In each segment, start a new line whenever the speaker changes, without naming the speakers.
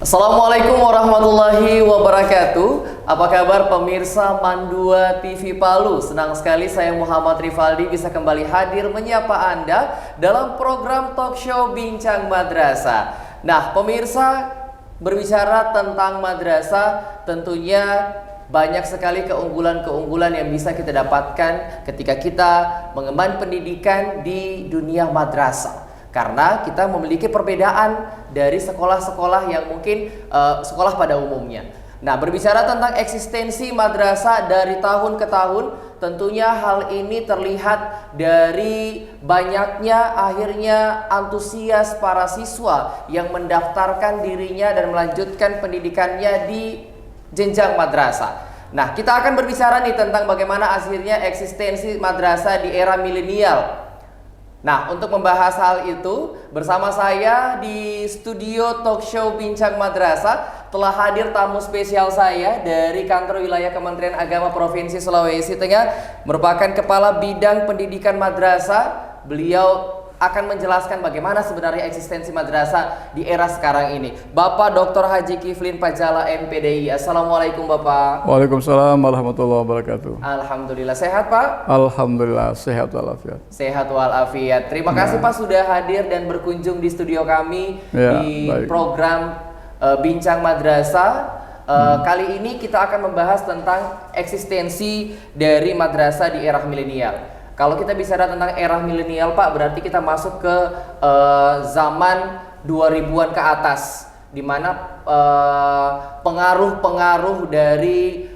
Assalamualaikum warahmatullahi wabarakatuh. Apa kabar pemirsa Mandua TV Palu? Senang sekali saya Muhammad Rifaldi bisa kembali hadir menyapa Anda dalam program talk show Bincang Madrasah. Nah pemirsa, berbicara tentang madrasah tentunya banyak sekali keunggulan-keunggulan yang bisa kita dapatkan ketika kita mengemban pendidikan di dunia madrasah. Karena kita memiliki perbedaan dari sekolah-sekolah yang mungkin sekolah pada umumnya. Nah, berbicara tentang eksistensi madrasah dari tahun ke tahun, tentunya hal ini terlihat dari banyaknya akhirnya antusias para siswa yang mendaftarkan dirinya dan melanjutkan pendidikannya di jenjang madrasah. Nah, kita akan berbicara nih tentang bagaimana akhirnya eksistensi madrasah di era milenial. Nah, untuk membahas hal itu, bersama saya di studio talk show Bincang Madrasah telah hadir tamu spesial saya dari kantor wilayah Kementerian Agama Provinsi Sulawesi Tengah, merupakan Kepala Bidang Pendidikan Madrasah. Beliau akan menjelaskan bagaimana sebenarnya eksistensi madrasah di era sekarang ini. Bapak Dr. Haji Kiflin Pajala MPDI. Assalamualaikum Bapak.
Waalaikumsalam warahmatullahi wabarakatuh.
Alhamdulillah, sehat Pak?
Alhamdulillah sehat walafiat.
Sehat walafiat. Terima kasih Pak sudah hadir dan berkunjung di studio kami di
baik.
program Bincang Madrasah. Kali ini kita akan membahas tentang eksistensi dari madrasah di era milenial. Kalau kita bicara tentang era milenial Pak, berarti kita masuk ke zaman 2000-an ke atas, di mana pengaruh-pengaruh dari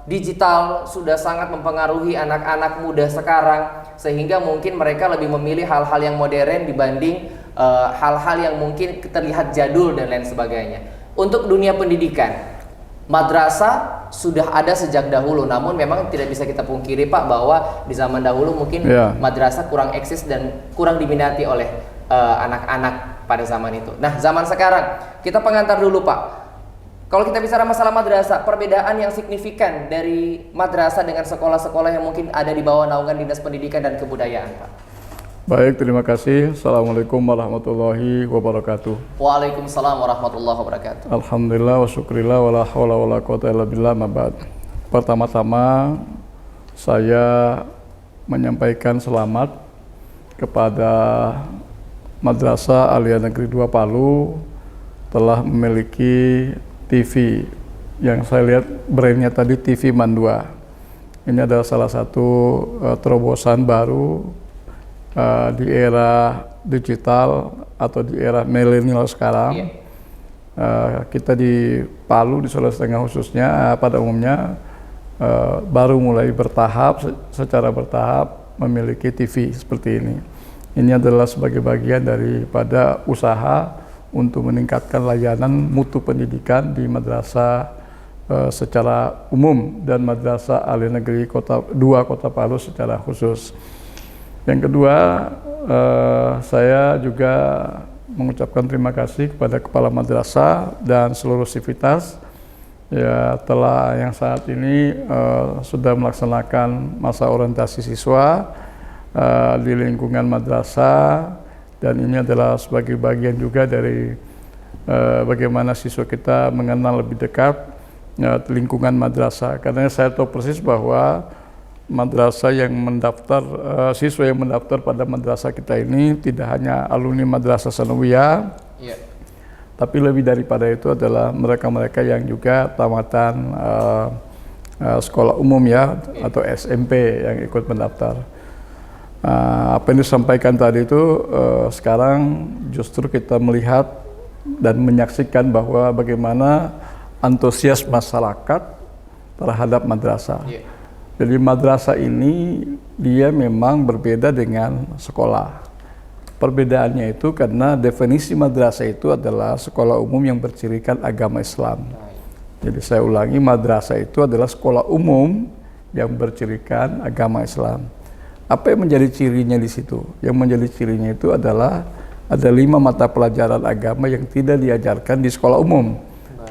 digital sudah sangat mempengaruhi anak-anak muda sekarang, sehingga mungkin mereka lebih memilih hal-hal yang modern dibanding hal-hal yang mungkin terlihat jadul dan lain sebagainya. Untuk dunia pendidikan, madrasah sudah ada sejak dahulu, namun memang tidak bisa kita pungkiri Pak bahwa di zaman dahulu mungkin madrasah kurang eksis dan kurang diminati oleh anak-anak pada zaman itu. Nah, zaman sekarang kita pengantar dulu Pak. Kalau kita bicara masalah madrasah, perbedaan yang signifikan dari madrasah dengan sekolah-sekolah yang mungkin ada di bawah naungan Dinas Pendidikan dan Kebudayaan Pak.
Baik, terima kasih. Assalamualaikum warahmatullahi wabarakatuh.
Waalaikumsalam warahmatullahi wabarakatuh.
Alhamdulillah wa syukrillah wa la hawla wa la quwata illa billah ma ba'd. Pertama-tama saya menyampaikan selamat kepada Madrasah Aliyah Negeri 2 Palu telah memiliki TV yang saya lihat brandnya tadi TV Mandua. Ini adalah salah satu terobosan baru di era digital atau di era milenial sekarang. Kita di Palu, di Sulawesi Tengah khususnya pada umumnya baru mulai secara bertahap memiliki TV seperti ini. Ini adalah sebagai bagian daripada usaha untuk meningkatkan layanan mutu pendidikan di madrasah secara umum dan Madrasah Aliyah Negeri 2 Kota Palu secara khusus. Yang kedua, saya juga mengucapkan terima kasih kepada Kepala Madrasah dan seluruh sivitas yang saat ini sudah melaksanakan masa orientasi siswa di lingkungan madrasah, dan ini adalah sebagai bagian juga dari bagaimana siswa kita mengenal lebih dekat lingkungan madrasah. Karena saya tahu persis bahwa madrasah yang mendaftar, siswa yang mendaftar pada madrasah kita ini tidak hanya alumni madrasah sanawiyah, tapi lebih daripada itu adalah mereka-mereka yang juga tamatan sekolah umum atau SMP yang ikut mendaftar. Apa yang disampaikan tadi itu sekarang justru kita melihat dan menyaksikan bahwa bagaimana antusias masyarakat terhadap madrasah. Jadi madrasah ini dia memang berbeda dengan sekolah. Perbedaannya itu karena definisi madrasah itu adalah sekolah umum yang bercirikan agama Islam. Jadi saya ulangi, madrasah itu adalah sekolah umum yang bercirikan agama Islam. Apa yang menjadi cirinya di situ? Yang menjadi cirinya itu adalah ada 5 mata pelajaran agama yang tidak diajarkan di sekolah umum,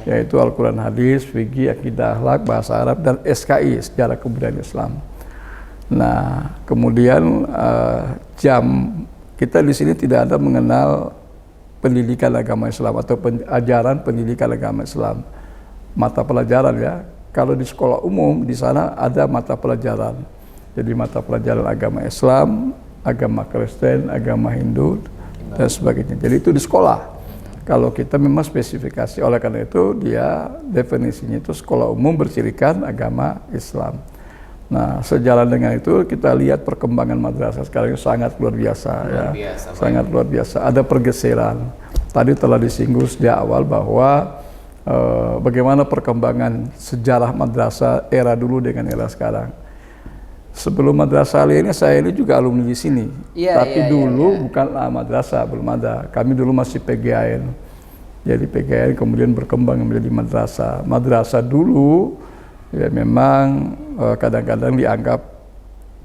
yaitu Al-Quran, Hadis, Fikih, Akidah, Akhlak, Bahasa Arab, dan SKI, Sejarah Kebudayaan Islam. Nah, kemudian jam kita di sini tidak ada mengenal pendidikan agama Islam atau ajaran pendidikan agama Islam. Mata pelajaran ya. Kalau di sekolah umum di sana ada mata pelajaran. Jadi mata pelajaran agama Islam, agama Kristen, agama Hindu dan sebagainya. Jadi itu di sekolah. Kalau kita memang spesifikasi, oleh karena itu dia definisinya itu sekolah umum bercirikan agama Islam. Nah, sejalan dengan itu kita lihat perkembangan madrasah sekarang ini sangat luar biasa, sangat luar biasa. Ada pergeseran. Tadi telah disinggung sejak awal bahwa bagaimana perkembangan sejarah madrasah era dulu dengan era sekarang. Sebelum madrasah Aliyah ini saya ini juga alumni di sini, tapi dulu bukanlah madrasah, belum ada. Kami dulu masih PGAN. Jadi PGAN kemudian berkembang menjadi madrasah. Madrasah dulu ya memang kadang-kadang dianggap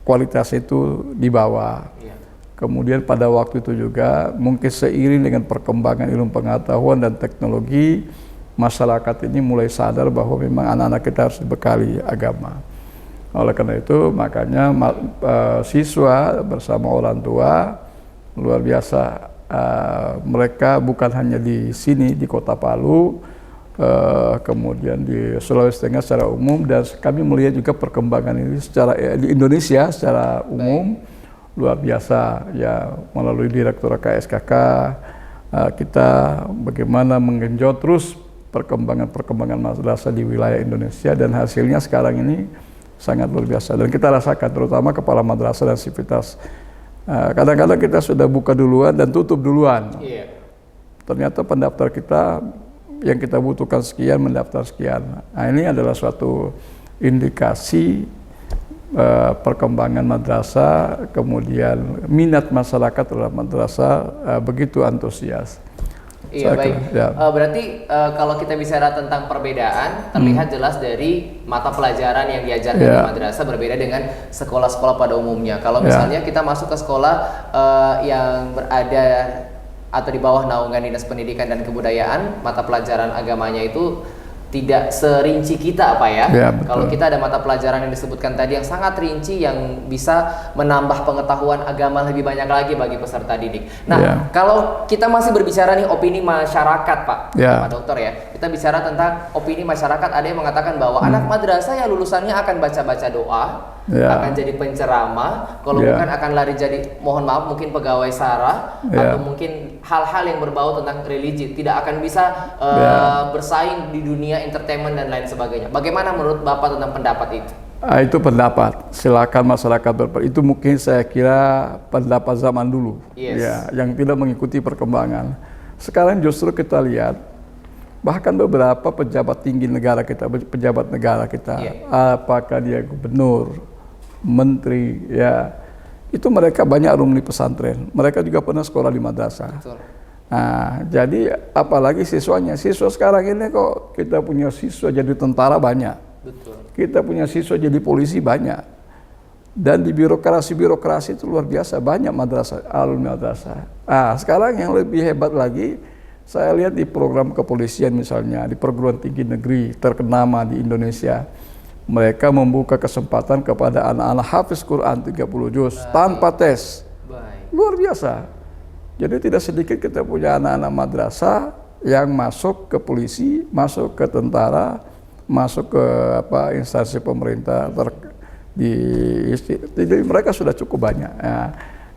kualitas itu di bawah. Kemudian pada waktu itu juga mungkin seiring dengan perkembangan ilmu pengetahuan dan teknologi, masyarakat ini mulai sadar bahwa memang anak-anak kita harus dibekali agama. Oleh karena itu makanya siswa bersama orang tua luar biasa, mereka bukan hanya di sini di Kota Palu, kemudian di Sulawesi Tengah secara umum, dan kami melihat juga perkembangan ini secara di Indonesia secara umum. Luar biasa ya, melalui Direktur KSKK kita bagaimana menggenjot terus perkembangan madrasah di wilayah Indonesia, dan hasilnya sekarang ini sangat luar biasa dan kita rasakan terutama kepala madrasah dan sivitas. Kadang-kadang kita sudah buka duluan dan tutup duluan. Ternyata pendaftar kita yang kita butuhkan sekian, mendaftar sekian. Nah, ini adalah suatu indikasi perkembangan madrasah, kemudian minat masyarakat terhadap madrasah begitu antusias.
Iya, baik. Berarti kalau kita bicara tentang perbedaan, terlihat jelas dari mata pelajaran yang diajarkan di madrasah berbeda dengan sekolah-sekolah pada umumnya. Kalau misalnya kita masuk ke sekolah yang berada atau di bawah naungan Dinas Pendidikan dan Kebudayaan, mata pelajaran agamanya itu tidak serinci kita, Pak ya. Kalau kita ada mata pelajaran yang disebutkan tadi yang sangat rinci, yang bisa menambah pengetahuan agama lebih banyak lagi bagi peserta didik. Nah, kalau kita masih berbicara nih opini masyarakat, Pak, Pak Dokter ya, kita bicara tentang opini masyarakat. Ada yang mengatakan bahwa anak madrasah ya lulusannya akan baca-baca doa, akan jadi penceramah, kalau bukan akan lari jadi, mohon maaf, mungkin pegawai SARA, atau mungkin hal-hal yang berbau tentang religi, tidak akan bisa bersaing di dunia entertainment dan lain sebagainya. Bagaimana menurut Bapak tentang pendapat itu?
Itu pendapat, silakan masyarakat berpendapat. Itu mungkin saya kira pendapat zaman dulu, yang tidak mengikuti perkembangan. Sekarang justru kita lihat, bahkan beberapa pejabat tinggi negara kita, pejabat negara kita, apakah dia gubernur, menteri, itu mereka banyak alumni pesantren. Mereka juga pernah sekolah di madrasah. Nah, jadi apalagi siswanya. Siswa sekarang ini kok kita punya siswa jadi tentara banyak. Kita punya siswa jadi polisi banyak. Dan di birokrasi itu luar biasa banyak madrasah, alumni madrasah. Sekarang yang lebih hebat lagi, saya lihat di program kepolisian misalnya, di perguruan tinggi negeri ternama di Indonesia, mereka membuka kesempatan kepada anak-anak hafiz Quran 30 juz tanpa tes. Luar biasa. Jadi tidak sedikit kita punya anak-anak madrasah yang masuk ke polisi, masuk ke tentara, masuk ke instansi pemerintah. Jadi mereka sudah cukup banyak.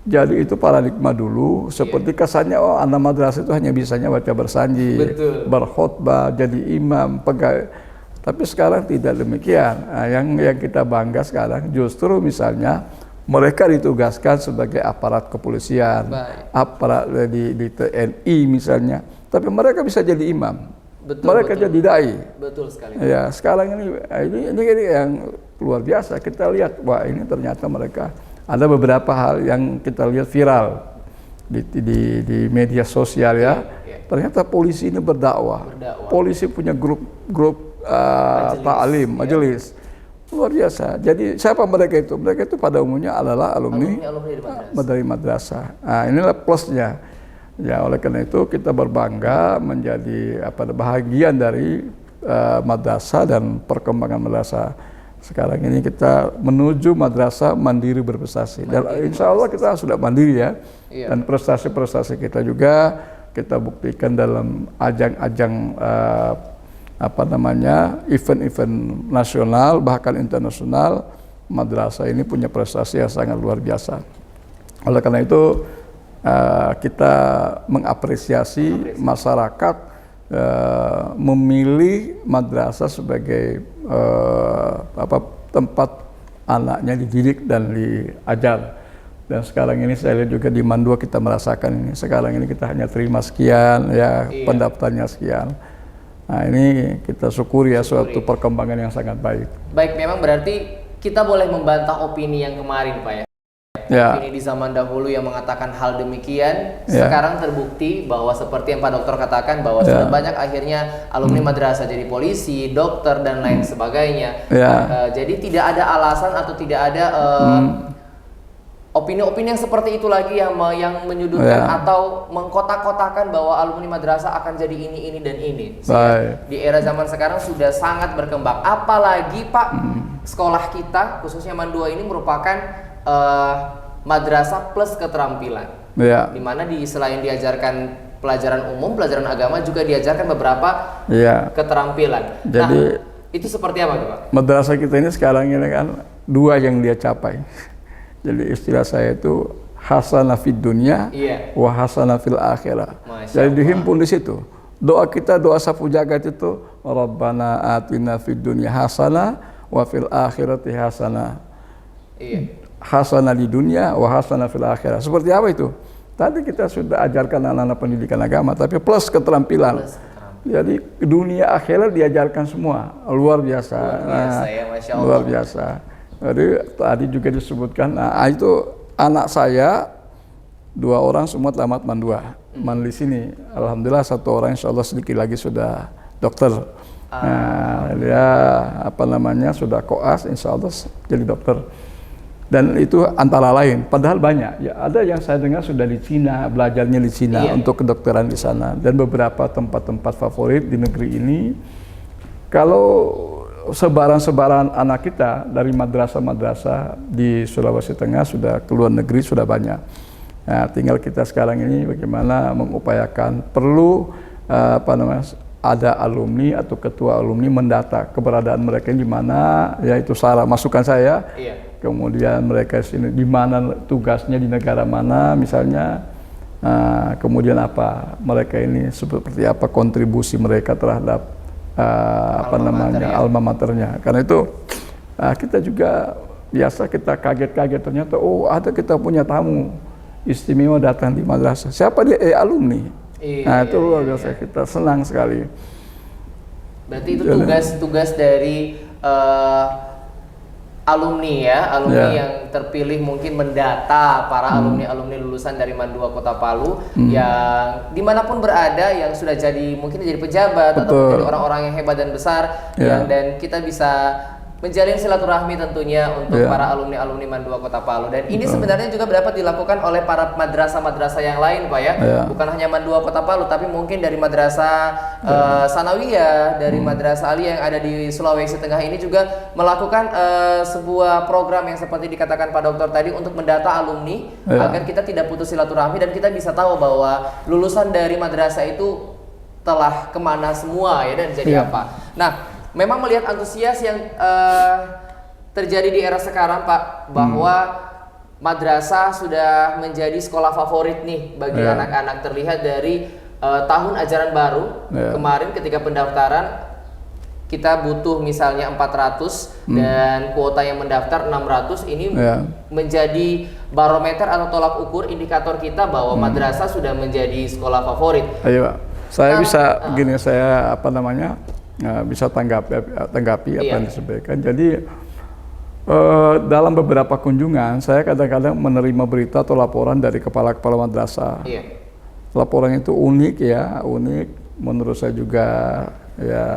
Jadi itu paradigma dulu, seperti kesannya anak madrasah itu hanya bisanya baca bersanji, berkhutbah, jadi imam, pegawai. Tapi sekarang tidak demikian. Yang kita bangga sekarang justru misalnya mereka ditugaskan sebagai aparat kepolisian, aparat di TNI misalnya, tapi mereka bisa jadi imam, mereka jadi dai.
Betul sekali.
Ya, sekarang ini yang luar biasa. Kita lihat, wah ini ternyata mereka ada beberapa hal yang kita lihat viral di media sosial ya. Ternyata polisi ini berdakwah. Polisi punya grup ta'lim, majelis. Luar biasa. Jadi siapa mereka itu? Mereka itu pada umumnya adalah alumni dari madrasah. Nah, inilah plusnya. Ya, oleh karena itu kita berbangga menjadi bahagian dari madrasah dan perkembangan madrasah. Sekarang ini kita menuju madrasah mandiri berprestasi. Dan insya Allah kita sudah mandiri ya. Dan prestasi-prestasi kita juga kita buktikan dalam ajang-ajang event-event nasional bahkan internasional. Madrasah ini punya prestasi yang sangat luar biasa. Oleh karena itu kita mengapresiasi masyarakat memilih madrasah sebagai tempat anaknya dididik dan diajar. Dan sekarang ini saya lihat juga di Mandua kita merasakan ini. Sekarang ini kita hanya terima sekian ya, pendaftarnya sekian. Nah, ini kita syukuri ya suatu perkembangan yang sangat baik.
Baik, memang berarti kita boleh membantah opini yang kemarin, Pak ya. Opini di zaman dahulu yang mengatakan hal demikian, sekarang terbukti bahwa seperti yang Pak Dokter katakan bahwa sudah banyak akhirnya alumni madrasah jadi polisi, dokter dan lain sebagainya. Jadi tidak ada alasan atau tidak ada opini-opini yang seperti itu lagi yang menyudutkan atau mengkotak-kotakan bahwa alumni madrasah akan jadi ini dan ini. Di era zaman sekarang sudah sangat berkembang. Apalagi Pak, sekolah kita khususnya Mandua ini merupakan madrasah plus keterampilan. Di mana selain diajarkan pelajaran umum, pelajaran agama juga diajarkan beberapa keterampilan. Jadi itu seperti apa Pak?
Madrasah kita ini sekarang ini kan dua yang dia capai. Jadi istilah saya itu hasanah fid dunya wa hasanah fil akhirah. Jadi dihimpun di situ. Doa kita, doa sapu jagat itu Rabbana atina fid dunya hasanah wa fil akhirati hasanah. Hasanah di dunia wa hasanah fil akhirah. Seperti apa itu? Tadi kita sudah ajarkan anak-anak pendidikan agama, tapi plus keterampilan. Jadi dunia akhirat diajarkan semua. Luar biasa.
Masya Allah.
Luar biasa. Jadi tadi juga disebutkan, itu anak saya 2 orang semua tamat Mandua, di sini. Alhamdulillah 1 orang insya Allah sedikit lagi sudah dokter. Dia sudah koas, insya Allah jadi dokter. Dan itu antara lain, padahal banyak. Ya, ada yang saya dengar sudah di Cina, belajarnya di Cina untuk kedokteran di sana. Dan beberapa tempat-tempat favorit di negeri ini. Kalau sebaran-sebaran anak kita dari madrasah-madrasah di Sulawesi Tengah sudah ke luar negeri sudah banyak. Nah, tinggal kita sekarang ini bagaimana mengupayakan perlu ada alumni atau ketua alumni mendata keberadaan mereka di mana, yaitu saran masukan saya. Kemudian mereka sini di mana tugasnya di negara mana misalnya. Kemudian apa mereka ini seperti apa kontribusi mereka terhadap alma maternya. Karena itu kita juga biasa kita kaget-kaget ternyata ada kita punya tamu istimewa datang di madrasah. Siapa dia? Alumni. Itu luar biasa. Kita senang sekali.
Berarti itu tugas dari alumni ya, alumni yang terpilih mungkin mendata para alumni lulusan dari Mandua Kota Palu yang dimanapun berada yang sudah mungkin jadi pejabat atau menjadi orang-orang yang hebat dan besar dan kita bisa menjalin silaturahmi tentunya untuk para alumni Mandua Kota Palu. Dan ini sebenarnya juga dapat dilakukan oleh para madrasah-madrasah yang lain Pak ya. Bukan hanya Mandua Kota Palu tapi mungkin dari madrasah Sanawiyah, dari madrasah Ali yang ada di Sulawesi Tengah ini juga melakukan sebuah program yang seperti dikatakan Pak Dokter tadi untuk mendata alumni agar kita tidak putus silaturahmi dan kita bisa tahu bahwa lulusan dari madrasah itu telah kemana semua ya dan jadi apa. Nah, memang melihat antusias yang terjadi di era sekarang Pak, bahwa madrasah sudah menjadi sekolah favorit nih bagi anak-anak. Terlihat dari tahun ajaran baru kemarin ketika pendaftaran kita butuh misalnya 400 dan kuota yang mendaftar 600. Ini menjadi barometer atau tolak ukur indikator kita bahwa madrasah sudah menjadi sekolah favorit.
Ayo Pak, saya bisa begini, saya bisa tanggapi apa yang disampaikan. Jadi Dalam beberapa kunjungan, saya kadang-kadang menerima berita atau laporan dari kepala-kepala madrasah.
Iya.
Laporan itu unik ya, unik. Menurut saya juga ya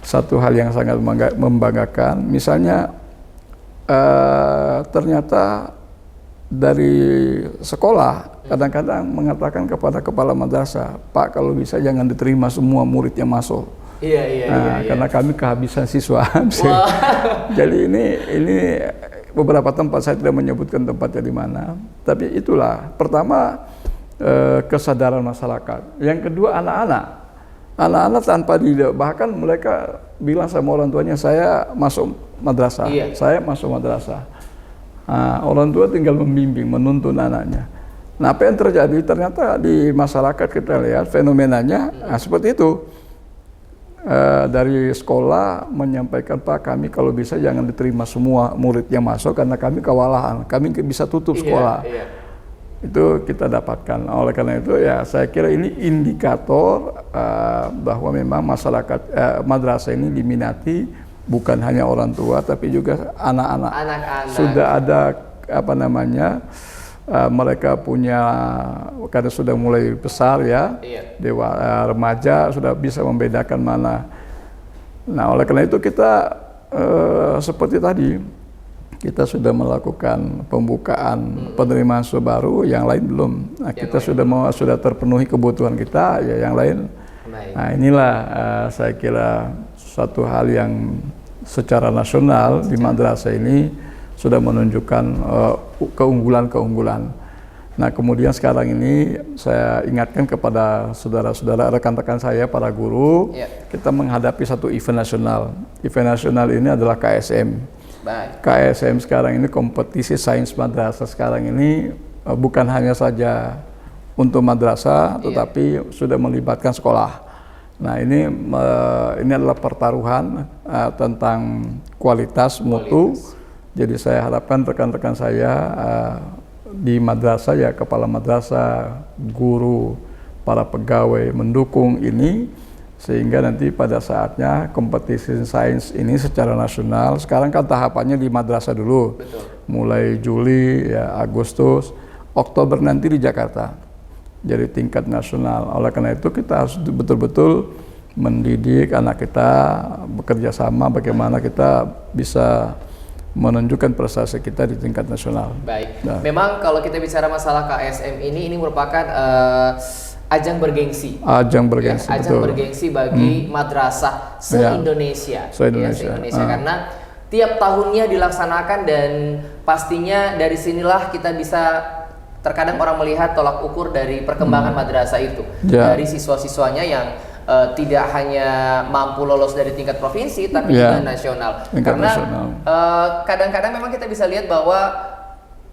satu hal yang sangat membanggakan. Misalnya ternyata dari sekolah kadang-kadang mengatakan kepada kepala madrasah, Pak kalau bisa jangan diterima semua murid yang masuk.
Iya.
Karena kami kehabisan siswa. Jadi ini beberapa tempat, saya tidak menyebutkan tempatnya di mana. Tapi itulah pertama kesadaran masyarakat. Yang kedua anak-anak tanpa bahkan mereka bilang sama orang tuanya, saya masuk madrasah, saya masuk madrasah. Orang tua tinggal membimbing, menuntun anaknya. Nah, apa yang terjadi ternyata di masyarakat kita lihat fenomenanya seperti itu. Dari sekolah menyampaikan, Pak kami kalau bisa jangan diterima semua murid yang masuk karena kami kewalahan, kami bisa tutup sekolah. Itu kita dapatkan. Oleh karena itu ya saya kira ini indikator bahwa memang masyarakat madrasah ini diminati bukan hanya orang tua tapi juga anak-anak. Sudah ada mereka punya, karena sudah mulai besar ya, remaja sudah bisa membedakan mana. Nah oleh karena itu kita seperti tadi kita sudah melakukan pembukaan penerimaan siswa baru, yang lain belum. Nah kita sudah terpenuhi kebutuhan kita, ya yang lain. Nah inilah saya kira satu hal yang secara nasional di madrasah ini sudah menunjukkan keunggulan-keunggulan. Nah kemudian sekarang ini saya ingatkan kepada saudara-saudara, rekan-rekan saya, para guru, kita menghadapi satu event nasional. Event nasional ini adalah KSM. KSM sekarang ini kompetisi sains madrasah sekarang ini bukan hanya saja untuk madrasah, tetapi sudah melibatkan sekolah. Nah ini adalah pertaruhan tentang kualitas mutu. Jadi saya harapkan rekan-rekan saya di madrasah, ya kepala madrasah, guru, para pegawai mendukung ini, sehingga nanti pada saatnya kompetisi sains ini secara nasional, sekarang kan tahapannya di madrasah dulu.
Betul.
Mulai Juli, ya Agustus, Oktober nanti di Jakarta. Jadi tingkat nasional. Oleh karena itu kita harus betul-betul mendidik anak kita, bekerja sama bagaimana kita bisa menunjukkan prestasi kita di tingkat nasional.
Baik. Nah. Memang kalau kita bicara masalah KSM ini merupakan ajang bergengsi.
Ajang bergengsi.
Ya, ajang bergengsi bagi madrasah se-Indonesia.
Se-Indonesia.
Karena tiap tahunnya dilaksanakan dan pastinya dari sinilah kita bisa, terkadang orang melihat tolak ukur dari perkembangan madrasah itu. Dari siswa-siswanya yang tidak hanya mampu lolos dari tingkat provinsi tapi juga nasional. Karena kadang-kadang memang kita bisa lihat bahwa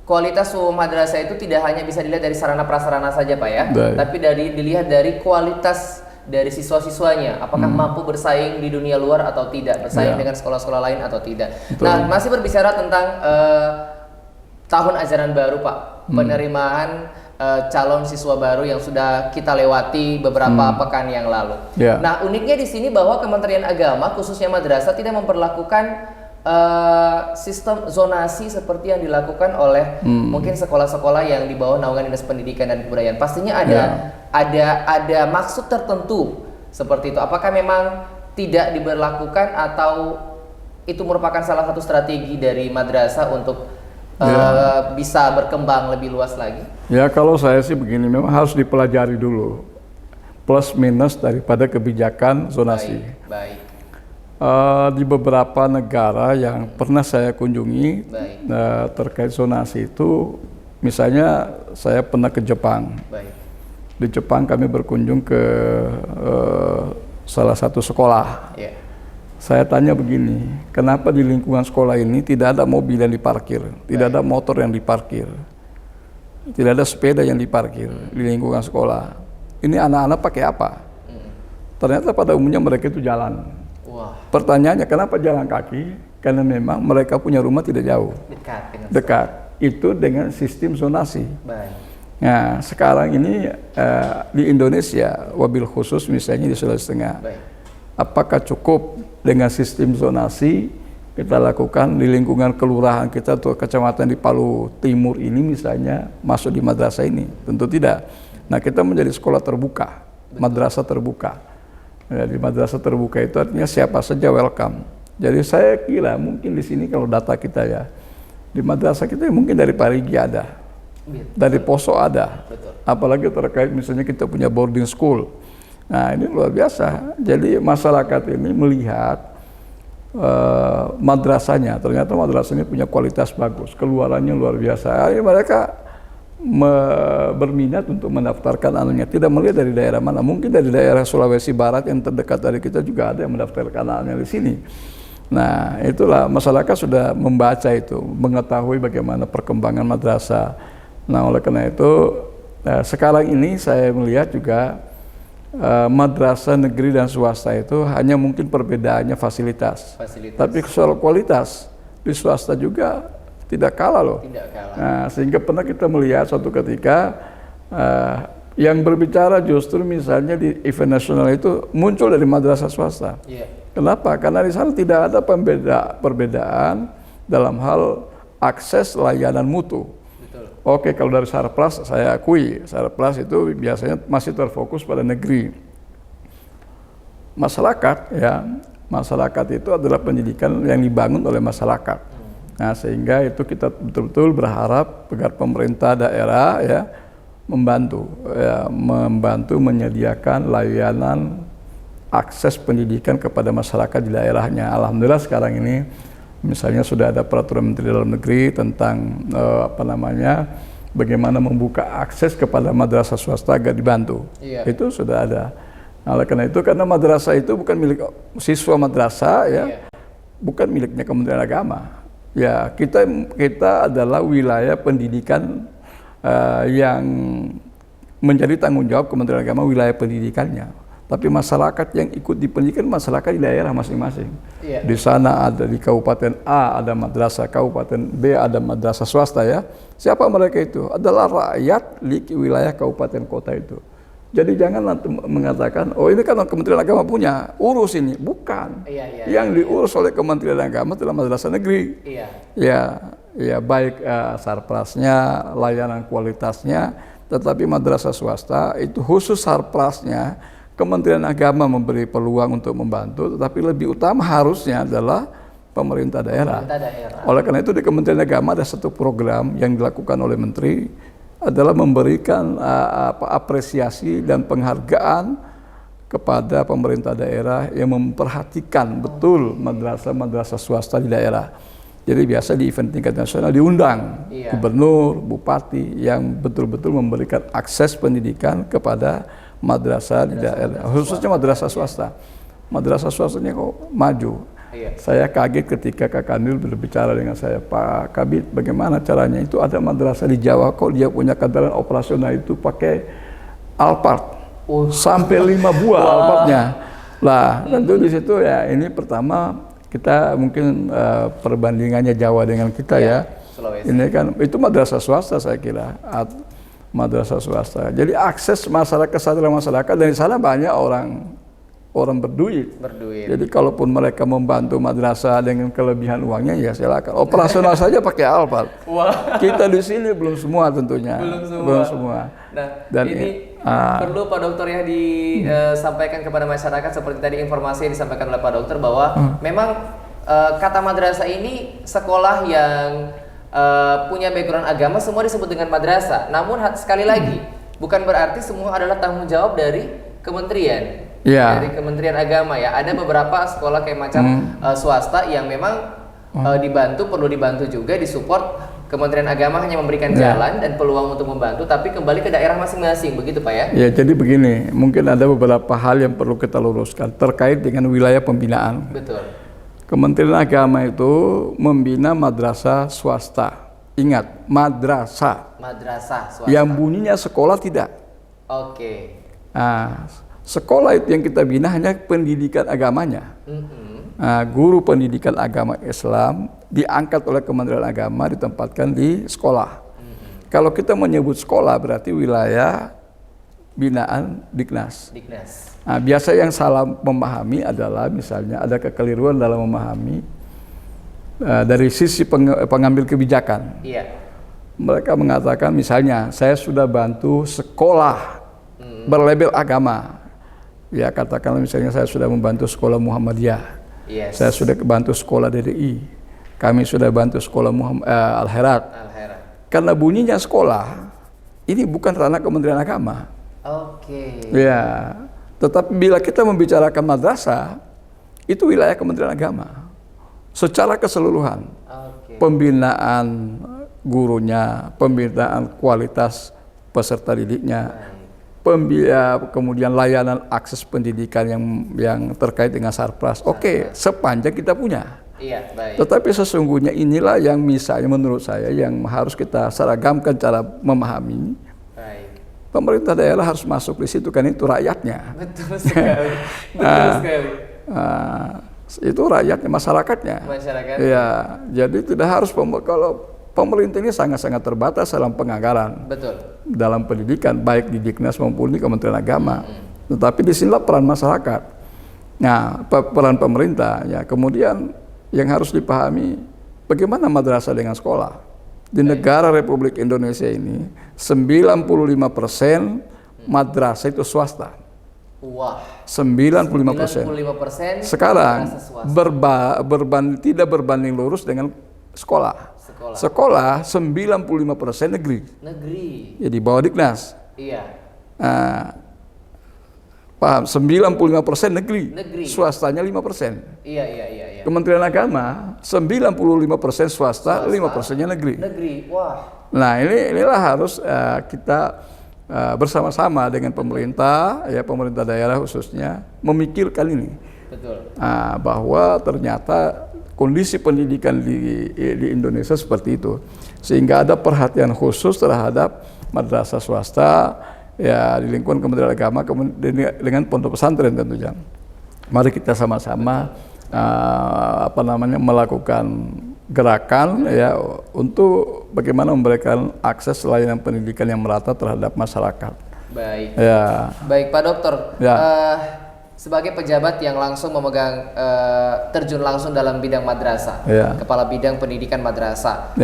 kualitas madrasah itu tidak hanya bisa dilihat dari sarana prasarana saja Pak ya, tapi dilihat dari kualitas dari siswa-siswanya, apakah mampu bersaing di dunia luar atau tidak, bersaing dengan sekolah-sekolah lain atau tidak. Nah, masih berbicara tentang tahun ajaran baru Pak, penerimaan calon siswa baru yang sudah kita lewati beberapa pekan yang lalu. Nah, uniknya di sini bahwa Kementerian Agama khususnya madrasah tidak memperlakukan sistem zonasi seperti yang dilakukan oleh mungkin sekolah-sekolah yang di bawah naungan Dinas Pendidikan dan Kebudayaan. Pastinya ada maksud tertentu seperti itu. Apakah memang tidak diberlakukan atau itu merupakan salah satu strategi dari madrasah untuk bisa berkembang lebih luas lagi?
Ya kalau saya sih begini, memang harus dipelajari dulu plus minus daripada kebijakan zonasi.
Baik.
Di beberapa negara yang pernah saya kunjungi terkait zonasi itu, misalnya saya pernah ke Jepang. Di Jepang kami berkunjung ke salah satu sekolah. Saya tanya begini, kenapa di lingkungan sekolah ini tidak ada mobil yang diparkir, tidak ada motor yang diparkir, tidak ada sepeda yang diparkir di lingkungan sekolah. Ini anak-anak pakai apa? Ternyata pada umumnya mereka itu jalan. Pertanyaannya, kenapa jalan kaki? Karena memang mereka punya rumah tidak jauh, dekat. Itu dengan sistem zonasi. Nah, sekarang ini di Indonesia, wabil khusus misalnya di Sulawesi Tengah, apakah cukup dengan sistem zonasi kita lakukan di lingkungan kelurahan kita atau kecamatan di Palu Timur ini misalnya masuk di madrasah ini? Tentu tidak. Nah, kita menjadi sekolah terbuka, madrasah terbuka. Ya, di madrasah terbuka itu artinya siapa saja welcome. Jadi saya kira mungkin di sini kalau data kita ya, di madrasah kita mungkin dari Parigi ada, dari Poso ada, apalagi terkait misalnya kita punya boarding school. Nah, ini luar biasa. Jadi masyarakat ini melihat madrasahnya, ternyata madrasahnya punya kualitas bagus, keluarannya luar biasa. Akhirnya mereka berminat untuk mendaftarkan anaknya, tidak melihat dari daerah mana. Mungkin dari daerah Sulawesi Barat yang terdekat dari kita juga ada yang mendaftarkan anaknya di sini. Nah, itulah masyarakat sudah membaca itu, mengetahui bagaimana perkembangan madrasah. Nah, oleh karena itu sekarang ini saya melihat juga madrasah negeri dan swasta itu hanya mungkin perbedaannya fasilitas. Tapi soal kualitas di swasta juga tidak kalah loh.
Tidak kalah.
Nah, sehingga pernah kita melihat suatu ketika yang berbicara justru misalnya di event nasional itu muncul dari madrasah swasta. Kenapa? Karena di sana tidak ada perbedaan dalam hal akses layanan mutu. Oke, kalau dari Sarpras saya akui, Sarpras itu biasanya masih terfokus pada negeri. Masyarakat ya, masyarakat itu adalah pendidikan yang dibangun oleh masyarakat. Nah, sehingga itu kita betul-betul berharap agar pemerintah daerah ya membantu menyediakan layanan akses pendidikan kepada masyarakat di daerahnya. Alhamdulillah sekarang ini misalnya sudah ada peraturan Menteri Dalam Negeri tentang bagaimana membuka akses kepada madrasah swasta agar dibantu. Itu sudah ada. Nah, oleh karena itu, karena madrasah itu bukan milik siswa madrasah ya, bukan miliknya Kementerian Agama. Ya, kita adalah wilayah pendidikan yang menjadi tanggung jawab Kementerian Agama, wilayah pendidikannya. Tapi masyarakat yang ikut di pendidikan masyarakat di daerah masing-masing. Di sana ada di Kabupaten A ada madrasah, Kabupaten B ada madrasah swasta ya. Siapa mereka itu? Adalah rakyat di wilayah kabupaten kota itu. Jadi jangan mengatakan, oh ini kan Kementerian Agama punya, urus ini. Bukan. Yang diurus oleh Kementerian Agama adalah madrasah negeri. Ya baik sarprasnya, layanan kualitasnya, tetapi madrasah swasta itu khusus sarprasnya. Kementerian Agama memberi peluang untuk membantu, tetapi lebih utama harusnya adalah pemerintah daerah. Oleh karena itu di Kementerian Agama ada satu program yang dilakukan oleh Menteri adalah memberikan apresiasi dan penghargaan kepada pemerintah daerah yang memperhatikan betul madrasah-madrasah swasta di daerah. Jadi biasa di event tingkat nasional diundang gubernur, bupati yang betul-betul memberikan akses pendidikan kepada madrasah di daerah, khususnya madrasah swasta. Madrasah swastanya kok maju. Saya kaget ketika Kak Kanil berbicara dengan saya, Pak Kabit, bagaimana caranya? Itu ada madrasah di Jawa kok dia punya kendaraan operasional itu pakai Alphard, sampai 5 buah Alphardnya. Lah, tentu di situ ya ini pertama kita mungkin perbandingannya Jawa dengan kita ya.
Sulawesi. Ini
kan itu madrasah swasta saya kira. Madrasah swasta. Jadi akses masyarakat kesadaran masyarakat dari sana banyak orang berduit. Jadi kalaupun mereka membantu madrasah dengan kelebihan uangnya ya silakan. Operasional saja pakai Alphard. Kita di sini belum semua tentunya. Belum semua.
Nah, dan ini perlu Pak Dokter ya disampaikan kepada masyarakat seperti tadi informasi yang disampaikan oleh Pak Dokter bahwa memang kata madrasah ini sekolah yang punya background agama semua disebut dengan madrasah. Namun sekali lagi bukan berarti semua adalah tanggung jawab dari kementerian, dari Kementerian Agama ya. Ada beberapa sekolah kayak macam swasta yang memang perlu dibantu juga, disupport. Kementerian Agama hanya memberikan jalan dan peluang untuk membantu, tapi kembali ke daerah masing-masing, begitu Pak ya?
Ya, jadi begini, mungkin ada beberapa hal yang perlu kita luruskan terkait dengan wilayah pembinaan.
Betul.
Kementerian Agama itu membina madrasah swasta. Ingat, madrasah.
Madrasah swasta.
Yang bunyinya sekolah tidak.
Oke.
Nah, sekolah itu yang kita bina hanya pendidikan agamanya. Nah, guru pendidikan agama Islam diangkat oleh Kementerian Agama ditempatkan di sekolah. Kalau kita menyebut sekolah berarti wilayah binaan Diknas. Nah, biasa yang salah memahami adalah misalnya ada kekeliruan dalam memahami dari sisi pengambil kebijakan.
Iya.
Mereka mengatakan misalnya saya sudah bantu sekolah berlabel agama. Ya katakanlah misalnya saya sudah membantu sekolah Muhammadiyah.
Yes.
Saya sudah bantu sekolah DDI. Kami sudah bantu sekolah Al-Herat. Karena bunyinya sekolah ini bukan ranah Kementerian Agama.
Oke.
Ya, tetapi bila kita membicarakan madrasah, itu wilayah Kementerian Agama secara keseluruhan. Pembinaan gurunya, pembinaan kualitas peserta didiknya, kemudian layanan akses pendidikan yang terkait dengan Sarpras. Oke, sepanjang kita punya.
Iya, baik.
Tetapi sesungguhnya inilah yang misalnya menurut saya yang harus kita seragamkan cara memahami.
Baik.
Pemerintah daerah harus masuk di situ, kan itu rakyatnya.
Betul sekali. Betul sekali.
Itu rakyatnya, masyarakatnya.
Masyarakat.
Ya, jadi tidak harus kalau pemerintah ini sangat-sangat terbatas dalam penganggaran.
Betul.
Dalam pendidikan, baik di Diknas maupun di Kementerian Agama. Tetapi disinilah peran masyarakat. Nah, peran pemerintah. Ya, kemudian yang harus dipahami, bagaimana madrasah dengan sekolah. Di negara Republik Indonesia ini, 95% madrasah itu swasta.
Wah.
95%.
95%
Sekarang tidak berbanding lurus dengan sekolah. Sekolah 95% negeri.
Negeri.
Ya di bawah Diknas.
Iya.
Paham? 95% negeri.
Swastanya
Swastanya 5%.
Iya.
Kementerian Agama 95% swasta, 5%-nya negeri.
Negeri. Wah.
Nah, inilah harus kita bersama-sama dengan pemerintah, ya pemerintah daerah khususnya memikirkan ini.
Betul.
Bahwa ternyata kondisi pendidikan di Indonesia seperti itu, sehingga ada perhatian khusus terhadap madrasah swasta ya di lingkungan Kementerian Agama dengan pondok pesantren tentunya. Mari kita sama-sama melakukan gerakan ya untuk bagaimana memberikan akses layanan pendidikan yang merata terhadap masyarakat.
Baik.
Ya.
Baik Pak Dokter.
Ya.
Sebagai pejabat yang langsung memegang terjun langsung dalam bidang madrasah, kepala bidang pendidikan madrasah.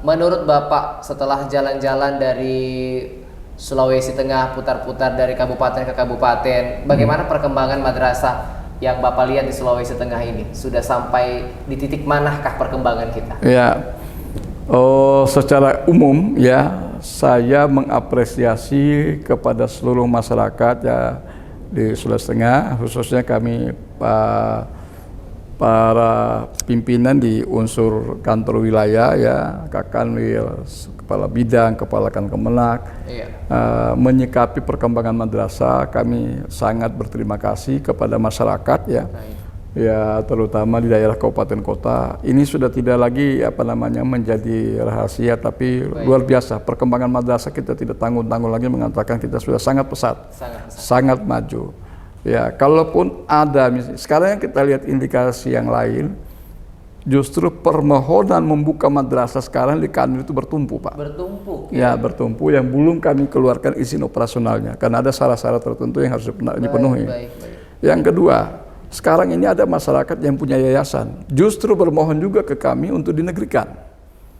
Menurut Bapak setelah jalan-jalan dari Sulawesi Tengah, putar-putar dari kabupaten ke kabupaten, bagaimana perkembangan madrasah yang Bapak lihat di Sulawesi Tengah ini? Sudah sampai di titik manakah perkembangan kita?
Ya, secara umum ya saya mengapresiasi kepada seluruh masyarakat ya di Sulawesi Tengah, khususnya kami para pimpinan di unsur kantor wilayah ya, Kakanwil, kepala bidang, kepala Kankemenak, menyikapi perkembangan madrasah. Kami sangat berterima kasih kepada masyarakat ya, ya terutama di daerah kabupaten kota. Ini sudah tidak lagi menjadi rahasia, tapi luar biasa perkembangan madrasah. Kita tidak tanggung-tanggung lagi mengatakan kita sudah sangat pesat, sangat maju. Ya, kalaupun ada, sekarang yang kita lihat indikasi yang lain, justru permohonan membuka madrasah sekarang di Kanwil itu bertumpu, Pak.
Bertumpu?
Ya, bertumpu yang belum kami keluarkan izin operasionalnya, karena ada syarat-syarat tertentu yang harus dipenuhi. Yang kedua, sekarang ini ada masyarakat yang punya yayasan, justru bermohon juga ke kami untuk dinegrikan.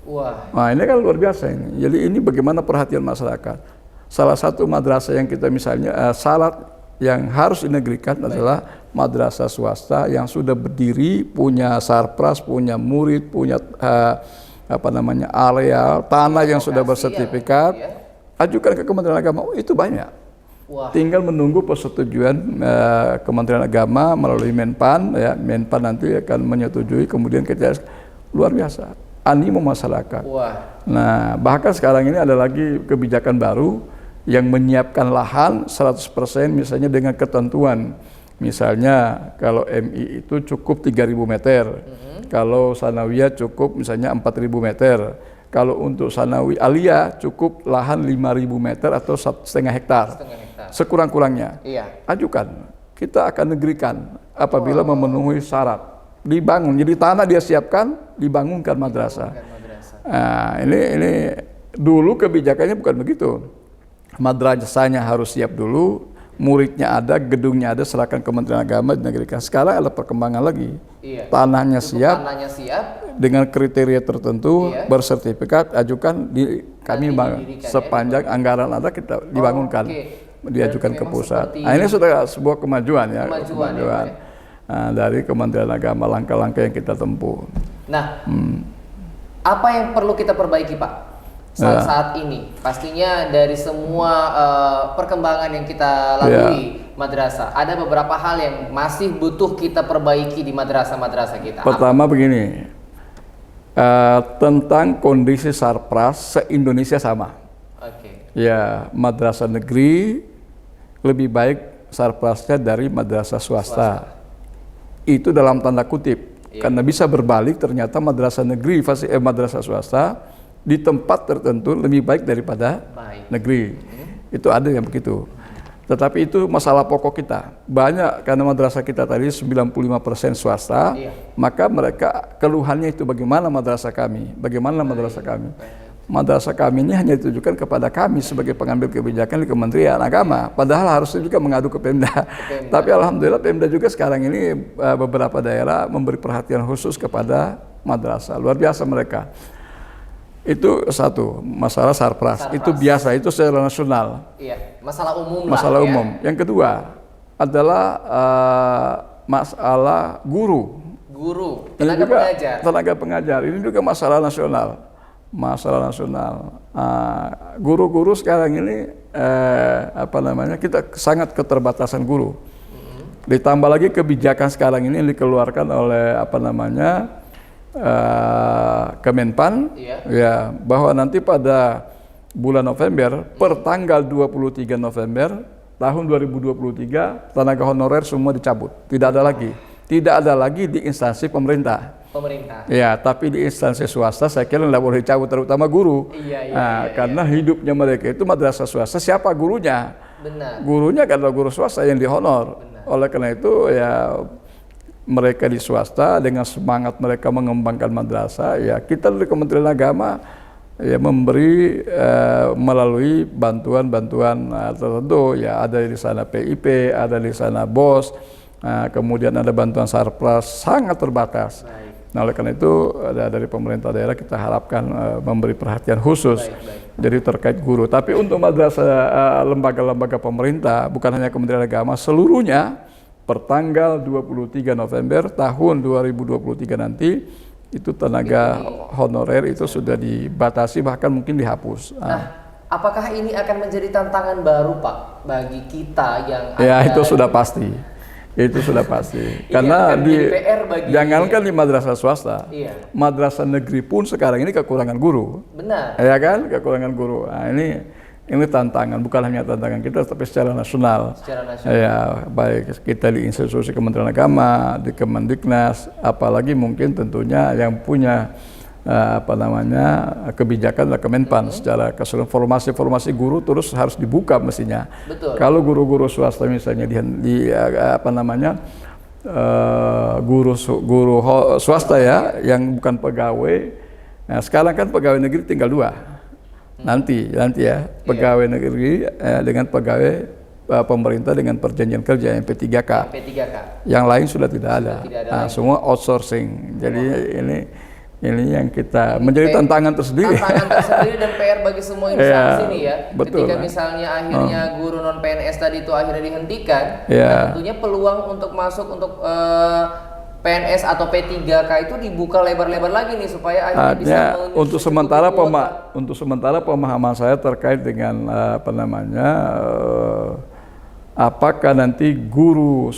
Wah.
Nah, ini kan luar biasa ini. Jadi ini bagaimana perhatian masyarakat. Salah satu madrasah yang kita misalnya syarat yang harus dinegrikan adalah madrasah swasta yang sudah berdiri, punya sarpras, punya murid, punya areal tanah yang sudah bersertifikat, ajukan ke Kementerian Agama. Itu banyak. Wah. Tinggal menunggu persetujuan Kementerian Agama melalui Menpan, ya Menpan nanti akan menyetujui, kemudian kita luar biasa animo masyarakat.
Wah.
Nah, bahkan sekarang ini ada lagi kebijakan baru yang menyiapkan lahan 100% misalnya dengan ketentuan. Misalnya kalau MI itu cukup 3.000 meter, kalau sanawiyah cukup misalnya 4.000 meter, kalau untuk sanawi aliyah cukup lahan 5.000 meter atau 1,5 hektar, sekurang-kurangnya. Ajukan, kita akan negerikan apabila memenuhi syarat. Dibangun, jadi tanah dia siapkan, dibangunkan madrasah. Nah, ini dulu kebijakannya bukan begitu. Madrasahnya harus siap dulu, muridnya ada, gedungnya ada, serahkan Kementerian Agama dinegerikan. Sekarang ada perkembangan lagi.
Iya.
Tanahnya
Cukup
siap,
tanahnya siap,
dengan kriteria tertentu,
Iya.
bersertifikat, ajukan kami
didirikan ya,
sepanjang anggaran ada kita dibangunkan,
oke.
diajukan
Berarti
ke
memang
pusat.
seperti
Nah, ini sudah sebuah kemajuan ya,
Kemajuan ya, Pak, ya.
Nah, dari Kementerian Agama, langkah-langkah yang kita tempuh.
Nah, apa yang perlu kita perbaiki, Pak? Saat ini, pastinya dari semua perkembangan yang kita lalui madrasah, ada beberapa hal yang masih butuh kita perbaiki di madrasah-madrasah kita.
Pertama begini, tentang kondisi sarpras se-Indonesia sama.
Oke.
Ya, madrasah negeri lebih baik sarprasnya dari madrasah swasta. Itu dalam tanda kutip, karena bisa berbalik ternyata madrasah negeri, madrasah swasta di tempat tertentu lebih baik daripada negeri. Itu ada yang begitu. Tetapi itu masalah pokok kita. Banyak karena madrasah kita tadi 95% swasta, maka mereka keluhannya itu bagaimana madrasah kami, bagaimana madrasah kami. Madrasah kami ini hanya ditujukan kepada kami sebagai pengambil kebijakan di Kementerian Agama. Padahal harusnya juga mengadu ke Pemda. Tapi alhamdulillah Pemda juga sekarang ini beberapa daerah memberi perhatian khusus kepada madrasah. Luar biasa mereka. Itu satu, masalah sarpras. Itu biasa, itu secara nasional.
Iya, masalah umum
Masalah
lah,
umum.
Ya.
Yang kedua adalah masalah guru.
Guru,
Ini
tenaga
juga
pengajar.
tenaga pengajar. Ini juga masalah nasional. Masalah nasional. Guru-guru sekarang ini kita sangat keterbatasan guru. Ditambah lagi kebijakan sekarang ini yang dikeluarkan oleh Kemenpan, ya, bahwa nanti pada bulan November, per tanggal 23 November tahun 2023, tenaga honorer semua dicabut. Tidak ada lagi di instansi pemerintah. Ya, tapi di instansi swasta saya kira tidak boleh dicabut, terutama guru. Karena hidupnya mereka itu madrasah swasta, siapa gurunya?
Benar.
Gurunya adalah guru swasta yang dihonor. Oleh karena itu ya, mereka di swasta dengan semangat mereka mengembangkan madrasah, ya kita dari Kementerian Agama ya memberi melalui bantuan-bantuan tertentu, ya ada di sana PIP, ada di sana BOS, kemudian ada bantuan sarpras sangat terbatas. Nah, oleh karena itu dari pemerintah daerah kita harapkan memberi perhatian khusus jadi terkait guru. Tapi untuk madrasah lembaga-lembaga pemerintah, bukan hanya Kementerian Agama, seluruhnya pertanggal 23 November tahun 2023 nanti itu tenaga honorer itu sudah dibatasi, bahkan mungkin dihapus.
Nah, apakah ini akan menjadi tantangan baru, Pak, bagi kita yang
ya
ada
itu sudah pasti. Itu sudah pasti. Karena jangankan di madrasah swasta, madrasah negeri pun sekarang ini kekurangan guru.
Benar.
Ya kan, kekurangan guru. Nah, ini tantangan, bukan hanya tantangan kita, tapi secara nasional. Ya, baik kita di institusi Kementerian Agama, di Kemendiknas, apalagi mungkin tentunya yang punya kebijakan adalah Kemenpan. Secara keseluruhan formasi guru terus harus dibuka mestinya.
Betul.
Kalau guru-guru swasta misalnya guru swasta ya, yang bukan pegawai. Nah, sekarang kan pegawai negeri tinggal 2. Nanti ya, pegawai negeri dengan pegawai pemerintah dengan perjanjian kerja yang P3K. Yang lain sudah tidak ada. Semua outsourcing. Jadi ini yang kita menjadi tantangan tersendiri.
Tantangan tersendiri dan PR bagi semua instansi nih ya.
Betul,
ketika misalnya akhirnya guru non PNS tadi itu akhirnya dihentikan, nah tentunya peluang untuk masuk untuk PNS atau P3K itu dibuka lebar-lebar lagi nih supaya akhirnya bisa
untuk sementara pemahaman saya terkait dengan apakah nanti guru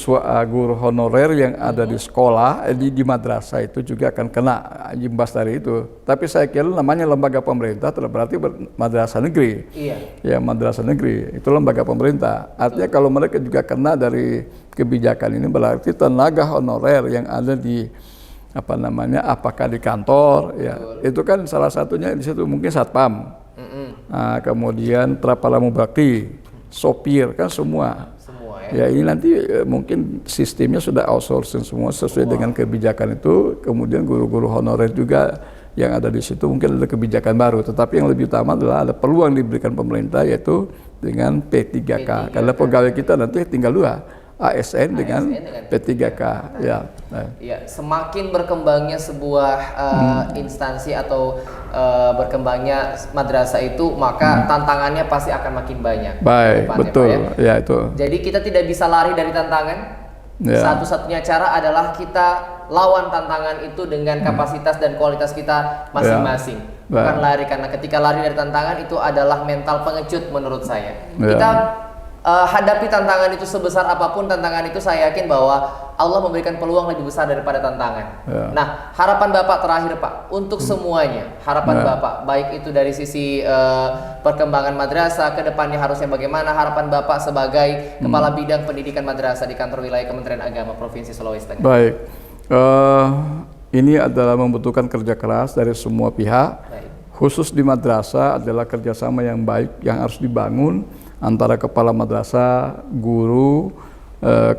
honorer yang ada di sekolah di madrasah itu juga akan kena imbas dari itu. Tapi saya kira namanya lembaga pemerintah berarti madrasah negeri. Ya, madrasah negeri itu lembaga pemerintah. Artinya kalau mereka juga kena dari kebijakan ini, berarti tenaga honorer yang ada di apakah di kantor, ya itu kan salah satunya di situ mungkin satpam, kemudian Trapala Mubakti, sopir, kan semua ya ini nanti mungkin sistemnya sudah outsourcing semua sesuai dengan kebijakan itu. Kemudian guru-guru honorer juga yang ada di situ mungkin ada kebijakan baru, tetapi yang lebih utama adalah ada peluang diberikan pemerintah yaitu dengan P3K. Karena pegawai kita nanti tinggal dua, ASN dengan P3K. Ya.
Ya, semakin berkembangnya sebuah instansi atau berkembangnya madrasah itu, maka tantangannya pasti akan makin banyak.
Baik,
depannya,
betul.
Pak, ya?
Ya itu.
Jadi kita tidak bisa lari dari tantangan.
Ya.
Satu-satunya cara adalah kita lawan tantangan itu dengan kapasitas dan kualitas kita masing-masing. Bukan lari, karena ketika lari dari tantangan itu adalah mental pengecut menurut saya. Kita hadapi tantangan itu sebesar apapun tantangan itu, saya yakin bahwa Allah memberikan peluang lebih besar daripada tantangan. Nah, harapan Bapak terakhir Pak, untuk semuanya, harapan Bapak, baik itu dari sisi perkembangan madrasah, ke depannya harusnya bagaimana, harapan Bapak sebagai Kepala Bidang Pendidikan Madrasah di Kantor Wilayah Kementerian Agama Provinsi Sulawesi Tengah.
Baik, ini adalah membutuhkan kerja keras dari semua pihak. Khusus di madrasah adalah kerjasama yang baik yang harus dibangun antara kepala madrasah, guru,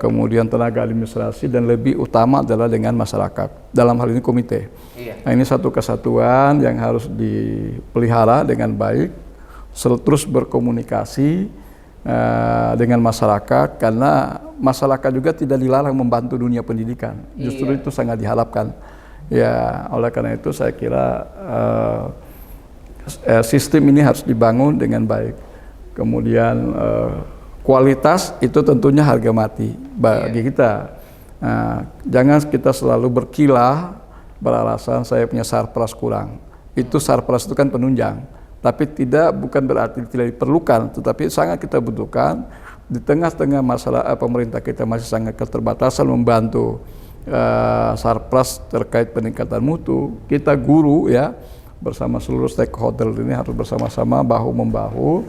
kemudian tenaga administrasi, dan lebih utama adalah dengan masyarakat. Dalam hal ini komite. Nah, ini satu kesatuan yang harus dipelihara dengan baik, terus berkomunikasi dengan masyarakat, karena masyarakat juga tidak dilarang membantu dunia pendidikan. Justru itu sangat diharapkan. Ya, oleh karena itu saya kira sistem ini harus dibangun dengan baik. Kemudian kualitas itu tentunya harga mati bagi kita. Jangan kita selalu berkilah beralasan saya punya sarpras kurang. Itu sarpras itu kan penunjang, tapi bukan berarti tidak diperlukan, tetapi sangat kita butuhkan. Di tengah-tengah masalah pemerintah kita masih sangat keterbatasan membantu sarpras terkait peningkatan mutu. Kita guru ya bersama seluruh stakeholder ini harus bersama-sama bahu-membahu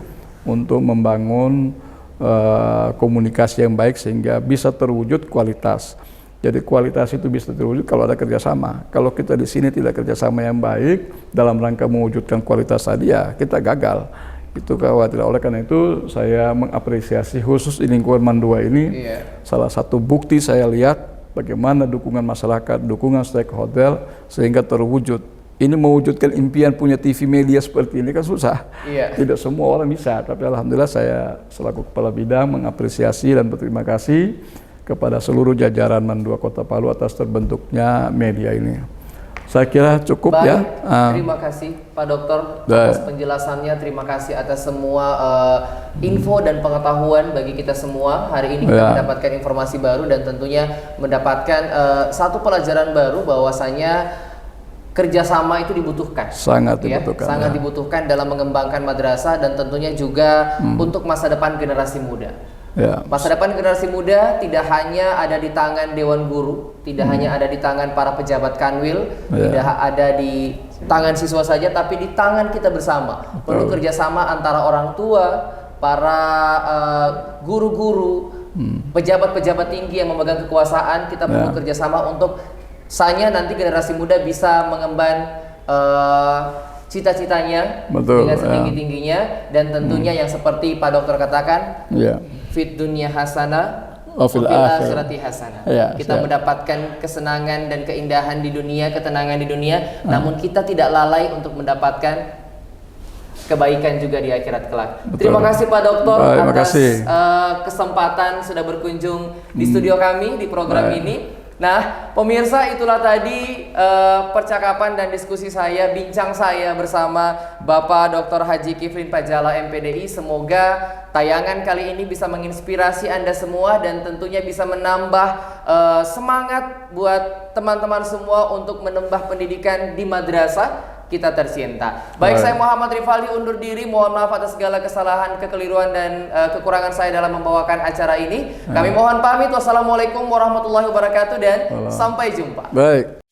untuk membangun komunikasi yang baik sehingga bisa terwujud kualitas. Jadi kualitas itu bisa terwujud kalau ada kerjasama. Kalau kita di sini tidak kerjasama yang baik dalam rangka mewujudkan kualitas tadi, ya kita gagal. Itu kekhawatiran. Oleh karena itu saya mengapresiasi khusus di lingkungan Mandua ini. Salah satu bukti saya lihat bagaimana dukungan masyarakat, dukungan stakeholder sehingga terwujud. Ini mewujudkan impian punya TV media seperti ini kan susah. Tidak semua orang bisa, tapi alhamdulillah saya selaku kepala bidang mengapresiasi dan berterima kasih kepada seluruh jajaran Mandua Kota Palu atas terbentuknya media ini. Saya kira cukup. Baik, ya.
Terima kasih Pak Dokter atas penjelasannya. Terima kasih atas semua info dan pengetahuan bagi kita semua. Hari ini kita mendapatkan informasi baru dan tentunya mendapatkan satu pelajaran baru bahwasanya kerjasama itu dibutuhkan. Sangat dibutuhkan. Sangat dibutuhkan dalam mengembangkan madrasah dan tentunya juga untuk masa depan generasi muda. Masa depan generasi muda tidak hanya ada di tangan Dewan Guru, tidak hanya ada di tangan para pejabat kanwil, tidak ada di tangan siswa saja, tapi di tangan kita bersama. Perlu kerjasama antara orang tua, para guru-guru, pejabat-pejabat tinggi yang memegang kekuasaan. Kita perlu kerjasama untuk nanti generasi muda bisa mengemban cita-citanya dengan setinggi-tingginya, dan tentunya yang seperti Pak Dokter katakan, fit dunia hasanah, fil akhirati hasanah. Kita mendapatkan kesenangan dan keindahan di dunia, ketenangan di dunia, namun kita tidak lalai untuk mendapatkan kebaikan juga di akhirat kelak. Terima kasih Pak Dokter atas kesempatan sudah berkunjung di studio kami di program ini. Nah, pemirsa, itulah tadi percakapan dan diskusi saya, bincang saya bersama Bapak Dr. Haji Kifrin Pajala MPDI. Semoga tayangan kali ini bisa menginspirasi Anda semua dan tentunya bisa menambah semangat buat teman-teman semua untuk menambah pendidikan di madrasah kita tercinta. Baik, saya Muhammad Rifaldi undur diri. Mohon maaf atas segala kesalahan, kekeliruan dan kekurangan saya dalam membawakan acara ini. Kami mohon pamit. Wassalamualaikum warahmatullahi wabarakatuh dan sampai jumpa.
Baik.